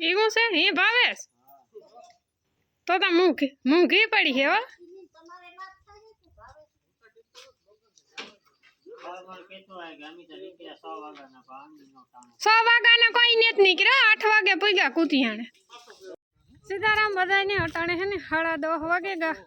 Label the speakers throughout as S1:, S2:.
S1: એવું છે હે ભાવેશ તો મૂંઘી પડી છે હો 100 વાગ્યાના કોઈ નેત નીકળ્યા 8 વાગે પૂગ્યા કુતિયાણે સીતારામ બધાને અટાણે છે ને 10:30 વાગે ગા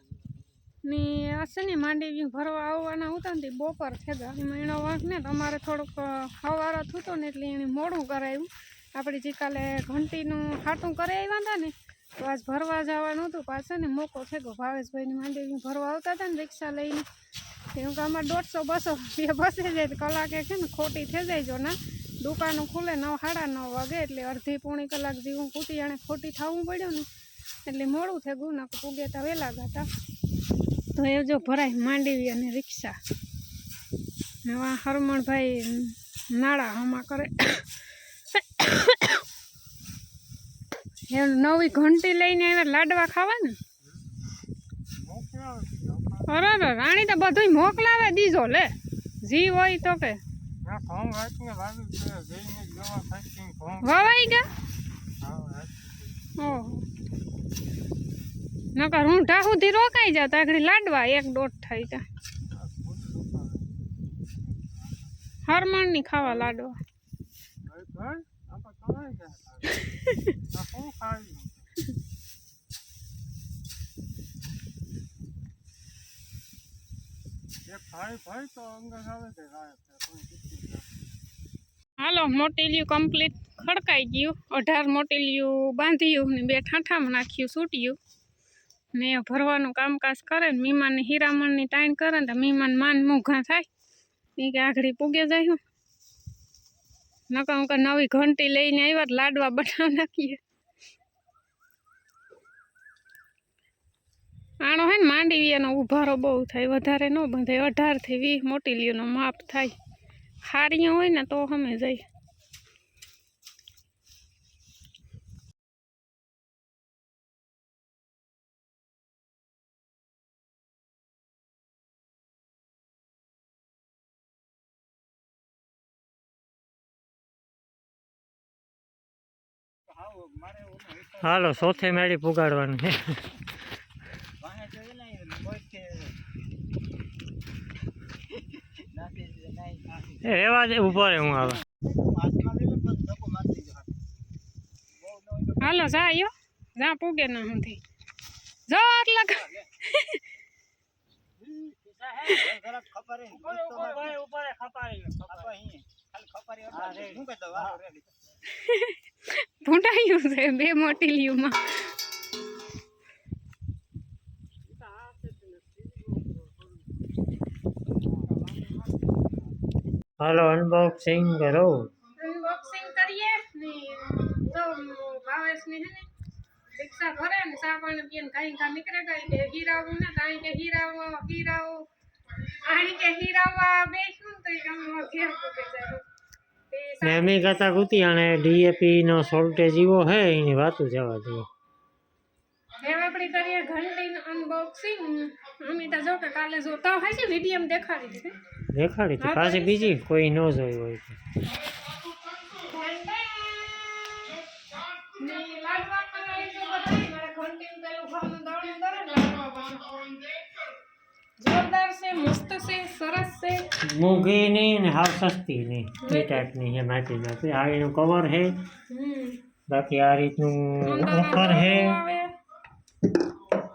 S1: ને હશે ને માંડવી ભરવા આવવાના હતા ને બપોર થઈ ગયા એનો વાંક ને તમારે થોડુંક હવારો થતો ને એટલે એને મોડું કરાવ્યું આપણે જે કાલે ઘંટીનું હાટું કરી આવ્યા હતા ને તો આજ ભરવા જવાનું હતું પાછળ ને મોકો થઈ ગયો ભાવેશભાઈની માંડવી ભરવા આવતા હતા ને રિક્ષા લઈને કેમ કે અમારે 150-200 રૂપિયા બસે જાય કલાકે છે ને ખોટી થઈ જાય જો ના દુકાનો ખુલે 9:30 વાગે એટલે અડધી પોણી કલાક જેવું કુતિયાણે ખોટી થવું પડ્યું ને એટલે મોડું થઈ ગયું ને પૂગે તો વહેલા ગયા તો એ જો ભરાય માંડવી અને રિક્ષા ને હરમણભાઈ નાળા હમા કરે નવી ઘંટી લઈને આવ્યા લાડવા ખાવા ને અરે રાણી તો બધું મોકલાવે દીજો લે જી હોય તો કે વવાઈ ગયા ઓહો નકર રૂંઢા સુધી રોકાઈ જતા આગળ લાડવા 1-1.5 થાય તા હરમણ ની ખાવા લાડવા હાલો મોટેલિયું કમ્પ્લીટ ખડકાઈ ગયું 18 મોટેલિયું બાંધ્યું ને 2 ઠાઠામાં નાખ્યું સૂટ્યું ને ભરવાનું કામકાજ કરે ને મીમાન હીરામણની ટાઈન કરે ને તો મીમાન માન મોઘા થાય એ કે આગળ પૂગે જાય નકા નવી ઘંટી લઈને આવ્યા લાડવા બનાવી નાખીએ આનો હે ને માંડવીયાનો ઉભારો બહુ થાય વધારે ન બંધાય 18 થી 20 મોટેલિયુંનો માપ થાય હારીઓ હોય ને તો અમે જઈ
S2: હાલો ચોથે મેળી પુગાડવાનું છે રેવા દે ઉભો રે હું આવે
S1: હાલો જાયો જા પૂગે ના સુધી જો આટલા ભૂંડાયું છે 2 મોટેલિયુંમાં
S2: હાલો અનબોક્સિંગ કરો
S1: અનબોક્સિંગ કરીએ ને તો ભાવેશની હે ને રિક્ષા ભરે ને સા પાણી પીને કાઈ નીકળે ગઈ કે હીરાવું ને કાઈ કે હીરાવો આણી કે હીરાવા બેસું તો કામ ઘેર પૂગે જાય
S2: મેમી કહેતા કુતી અને ડીએપી નો સોલ્ટેજ એવો હે એની વાતું જવા દે
S1: હવે આપણે કરીએ ઘંટીનું અનબોક્સિંગ અમે તો જો કે કાલે જોતા હોય છે વિડીયો દેખાડી
S2: હતી પાછી બીજી કોઈ ન જોઈ હોય
S1: જોરદાર છે મસ્ત છે સરસ છે
S2: મોંઘી નહીં ને હાવ સસ્તી નહીં એ ટાઈપની છે માટીમાંથી આ એનું કવર છે બાકી આ રીતનું ઉપર છે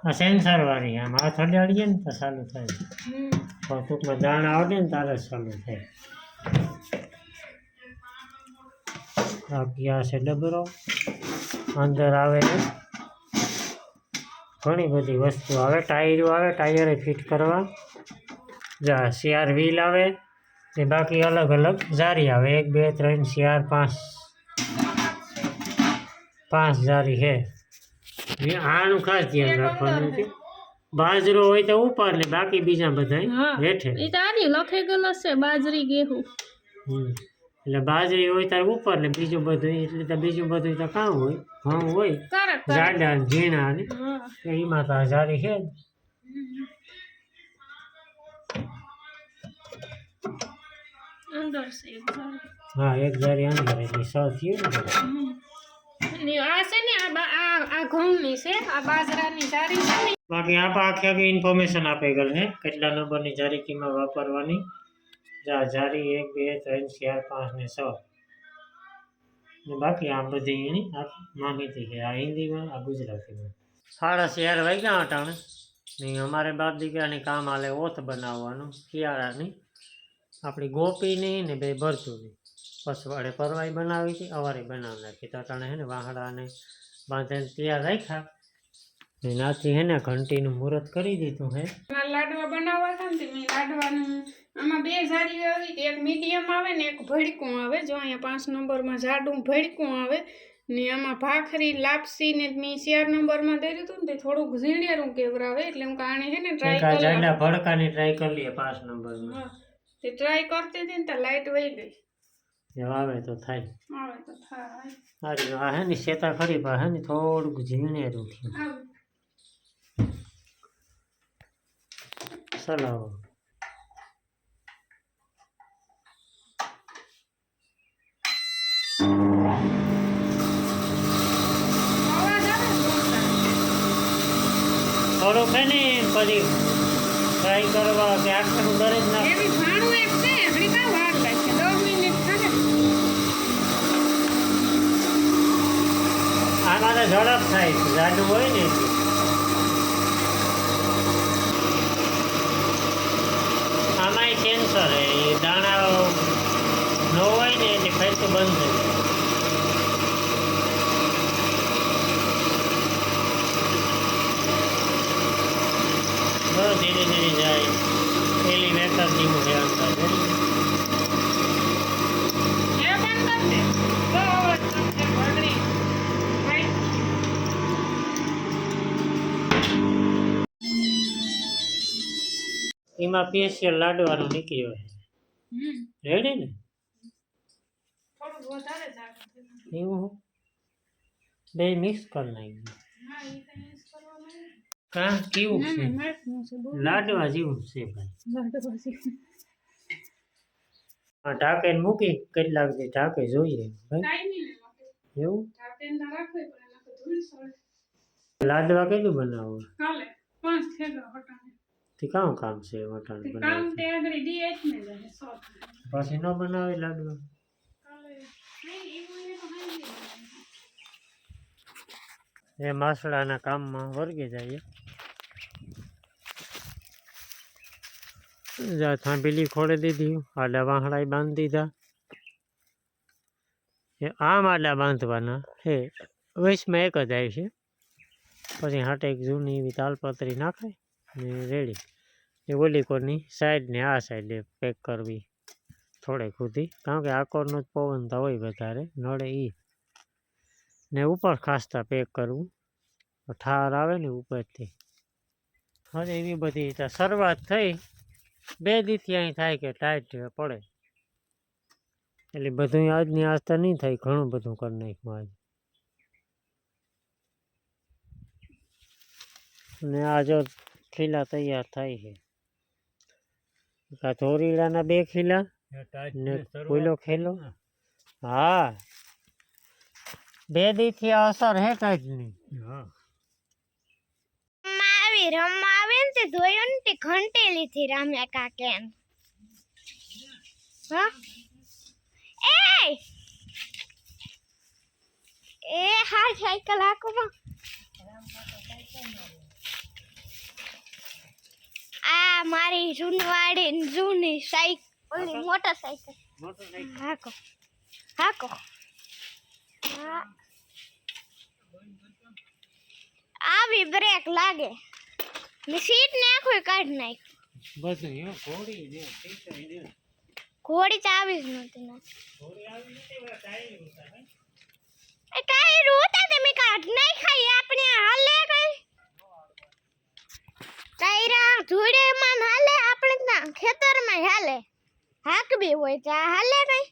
S2: આ સેન્સર વાળી આમ હાથ અડાડીએ ને તો ચાલુ થાય પણ ટૂંકમાં દાણા આવડે ને તારે જ ચાલુ થાય બાકી આ છે ડબરો અંદર આવે ઘણી બધી વસ્તુ આવે ટાયરો આવે ટાયરે ફિટ કરવા જા 4 વ્હીલ આવે ને બાકી અલગ અલગ જારી આવે 1 2 3 4 5 જારી છે આનું ખાસ ધ્યાન રાખવાનું છે બાજરો હોય તો ઉપર ને બાકી બીજા બધા હેઠે
S1: એ તો આની લખે ગલસ છે બાજરી ગેહું
S2: એટલે બાજરી હોય તાર ઉપર ને બીજું બધું એટલે તો બીજું બધું તો કામ હોય ઘઉં હોય જાડા ઝીણા ને એમાં તો જારી છે
S1: અંદર છે
S2: હા 1 જારી અંદર એટલે 6 થયું ને
S1: ને આ છે ને આ ઘઉંની છે, આ બાજરાની જારી છે ને.
S2: બાકી આખી ઇન્ફોર્મેશન આપે ગયેલ છે કેટલા નંબરની જારી કિંમત વાપરવાની. જારી 1 2 3 4 5 ને 6 ને બાકી આ બધી એની માહિતી છે, આ હિન્દીમાં આ ગુજરાતીમાં. 4:30 વાગ્યા અટાણે ને અમારે બાપ દીકરાની કામ હાલે ઓથ બનાવવાનું શિયાળાની, આપણી ગોપીની ને બે ભરતુંની. પસવાડે પરવાઈ બનાવી હતી, અવારે બનાવી નાખી. તો અટાણે હે ને વાહડાને બાંધીને તૈયાર રાખ્યા. એનાથી હે ને ઘંટીનું મુહૂર્ત કરી દીધું હે.
S1: લાડવા બનાવવા હતા ને મેં લાડવાનું આમાં બે જારી આવી, એક મીડિયમ આવે ને એક ભડકું આવે. જો અહીંયા 5 નંબરમાં જાડું ભડકું આવે ને આમાં ભાખરી લાપસી ને મેં 4 નંબરમાં દઈ દીધું ને થોડુંક ઝીણિયારું કેવરાવે એટલે હું કાણે હે ને ટ્રાય કરી
S2: જાડા ભડકાની ટ્રાય કરી લઈએ 5 નંબરમાં.
S1: તે ટ્રાય કરતી હતી ને તો લાઈટ વહી ગઈ.
S2: આવે તો થાય,
S1: આવે તો થાય.
S2: સારી આ હે ને શેતા ખરી પા હે ને થોડુંક ઝીણેરું થયું. ચલાવો થોડુંક હે ને પછી ટ્રાય કરવા કે આખું દરેક ના
S1: એવી ભાણું એક છે હરી કા વાર લાગશે 10 મિનિટ થાય.
S2: આમાં તો ઝડપ થાય, જાડું હોય ને આમાંય સેન્સર હે, એ દાણા ન હોય ને એટલે ફેરતું બંધ થઈ જાય. બસ ધીરે ધીરે જાય, પેલી વેકર ધીમું ધ્યાન થાય.
S1: એ બંધ કર દે તો અવાજ કરશે ભડરી ભાઈ.
S2: એમાં સ્પેશિયલ લાડવાનું નીકળ્યો છે. રેડી ને
S1: થોડું વધારે જાડું
S2: એવું બે મિક્સ કરી નાખ્યું.
S1: હા ઈ કઈ યુઝ કરવાનું
S2: કા કેવું છે
S1: મારનું છે બહુ
S2: લાડવા જેવું છે ભાઈ.
S1: લાડવા છે.
S2: આ ઢાકે મૂકી કેટલાક દી ઢાકે જોઈએ ભાઈ.
S1: ટાઈમી ને માટે
S2: એવું
S1: ટાપેન ના રાખવી પડે નકર ધૂળ સળે.
S2: લાડવા કેટલું બનાવવું
S1: કાલે 5 થેગા હટાને
S2: તે કામ કામ છે વટાણ
S1: તે કામ
S2: બનાવે
S1: તે આગળ ડીએચ ને જાય 100
S2: પછી ન બનાવે લાડવા.
S1: કાલે નહીં એવું એ તો હાઈ
S2: એ માસડાના કામમાં વર્ગી જાય. જા થાંભીલી ખોડી દીધી, આડા વાહડા બાંધી દીધા. આમ આડા બાંધવાના હે, વૈશમાં એક જ આવી છે. પછી હાટે એક જૂની એવી તાલપત્રી નાખાય ને રેડી. એ ઓલી કોરની સાઈડ ને આ સાઈડે પેક કરવી થોડેક સુધી, કારણ કે આકોરનો જ પવન તો હોય વધારે નડે એ. ને ઉપર ખાસતા પેક કરવું, ઠાર આવે ને ઉપરથી. હવે એવી બધી શરૂઆત થઈ. 2 દીથી અહીં થાય કે ટાઈટ પડે એટલે બધું આજની આસ્તા નહીં થાય, ઘણું બધું કરી નાખ્યું આજ. ને આ જો ખીલા તૈયાર થાય છે. આ ધોરીડાના 2 ખીલા ને કોઈલો ખેલો. હા 2 દીથી અસર હે ટાઈટની. હા
S3: આવી રમવા આવે ને તે જોયો ને તે ઘંટેલી થી રામ્યા કાકે હા એ હા સાયકલ હાકમાં આ મારી જૂનવાડી જૂની સાયકલ ઓલી મોટરસાયકલ હાકો હાકો હા આવી બ્રેક લાગે ને સીટ ને આખું કાઢી નાખ
S2: બધું ઘોડી દે
S3: ઘોડી તો આવી જ નહોતી
S2: ઘોડી આવી નથી ટાયર ઉતારે
S3: એ ટાયર ઉતા તે મે કાઢ નાખાઈ આપણે હાલે કઈ ટાયરા ધૂળે માં હાલે આપણે ના ખેતરમાં હાલે હાકબી હોય તો હાલે કઈ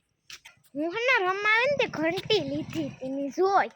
S3: હું હના રમાવે ને તે ઘંટી લીધી તેની જોઈ